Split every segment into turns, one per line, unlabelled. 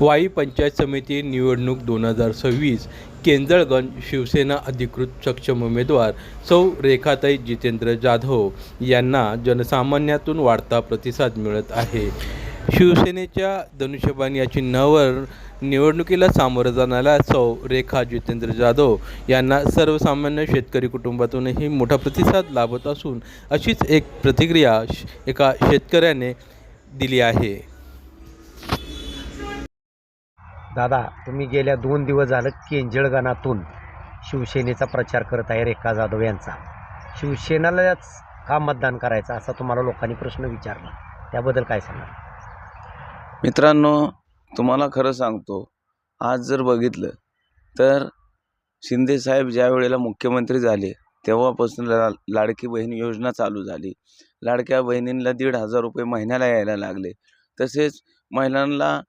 वाई पंचायत समिती निवडणूक 2026 केंजळगण शिवसेना अधिकृत सक्षम उमेदवार सौ रेखाताई जितेंद्र जाधव यांना जनसामान्यातून वाढता प्रतिसाद मिळत आहे। शिवसेनेच्या धनुष्यबाण या चिन्हावर निवडणुकीला सामोरं जाणाऱ्या सौ रेखा जितेंद्र जाधव यांना सर्वसामान्य शेतकरी कुटुंबातूनही मोठा प्रतिसाद लाभत असून अशीच एक प्रतिक्रिया एका शेतकऱ्याने दिली आहे।
दादा, तुम्ही गेल्या 2 दिवस झालं केंजळगणातून शिवसेनेचा प्रचार करत आहे रेखा जाधव यांचा। शिवसेनेलाच का मतदान करायचं असा तुम्हाला लोकांनी प्रश्न विचारला, त्याबद्दल काय सांगाल?
मित्रांनो, तुम्हाला खरं सांगतो, आज जर बघितलं तर शिंदे साहेब ज्या वेळेला मुख्यमंत्री झाले तेव्हापासून लाडकी बहीण योजना चालू झाली। लाडक्या बहिणींना 1,500 रुपये महिन्याला यायला लागले। तसेच महिलांना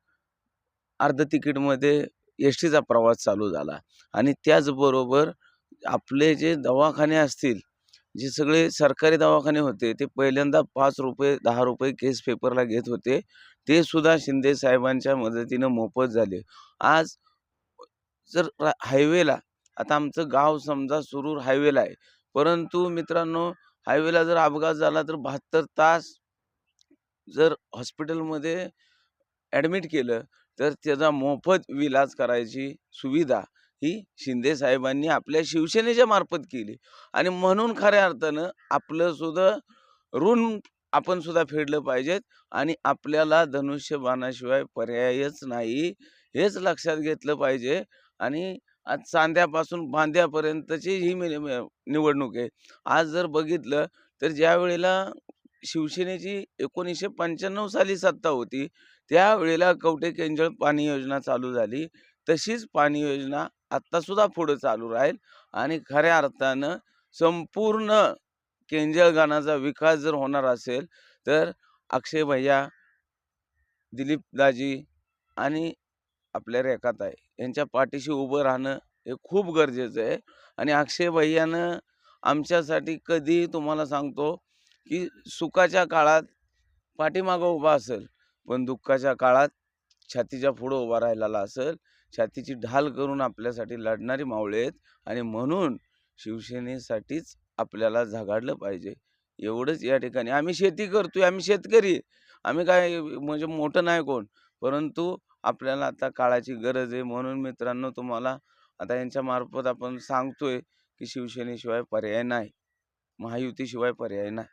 अर्ध तिकीटमध्ये एस-टीचा प्रवास चालू झाला आणि त्याचबरोबर आपले जे दवाखाने असतील, जे सगळे सरकारी दवाखाने होते, ते पहिल्यांदा 5 रुपये 10 रुपये केस पेपरला घेत होते, ते सुद्धा शिंदे साहेबांच्या मदतीनं मोफत झाले। आज जर हायवेला, आता आमचं गाव समजा सुरूर हायवेला आहे, परंतु मित्रांनो, हायवेला जर अपघात झाला तर 72 तास जर हॉस्पिटलमध्ये ॲडमिट केलं तर त्याचा मोफत इलाज करायची सुविधा ही शिंदे साहेबांनी आपल्या शिवसेनेच्या मार्फत केली आणि म्हणून खऱ्या अर्थानं आपलं सुद्धा ऋण आपण सुद्धा फेडलं पाहिजेत आणि आपल्याला धनुष्यबाणाशिवाय पर्यायच नाही, हेच लक्षात घेतलं पाहिजे। आणि आज चांद्यापासून बांद्यापर्यंतची ही निवडणूक आहे। आज जर बघितलं तर ज्या वेळेला शिवसेनेची 1995 साली सत्ता होती, त्यावेळेला कवठे केंजळ पाणी योजना चालू झाली, तशीच पाणी योजना आत्तासुद्धा पुढं चालू राहील आणि खऱ्या अर्थानं संपूर्ण केंजळगणाचा विकास जर होणार असेल तर अक्षय भैया, दिलीप दाजी आणि आपल्या रेखाताई यांच्या पाठीशी उभं राहणं हे खूप गरजेचं आहे। आणि अक्षय भैयानं आमच्यासाठी कधी, तुम्हाला सांगतो की सुखाच्या काळात पाठीमागं उभा असेल, पण दुःखाच्या काळात छातीच्या पुढं उभा राहिलेला असेल। छातीची ढाल करून आपल्यासाठी लढणारी मावळे आहेत आणि म्हणून शिवसेनेसाठीच आपल्याला झगडलं पाहिजे, एवढंच या ठिकाणी। आम्ही शेती करतोय, आम्ही शेतकरी, आम्ही काय म्हणजे मोठं नाही कोण, परंतु आपल्याला आता काळाची गरज आहे। म्हणून मित्रांनो, तुम्हाला आता यांच्या मार्फत आपण सांगतोय की शिवसेनेशिवाय पर्याय नाही, महायुतीशिवाय पर्याय नाही।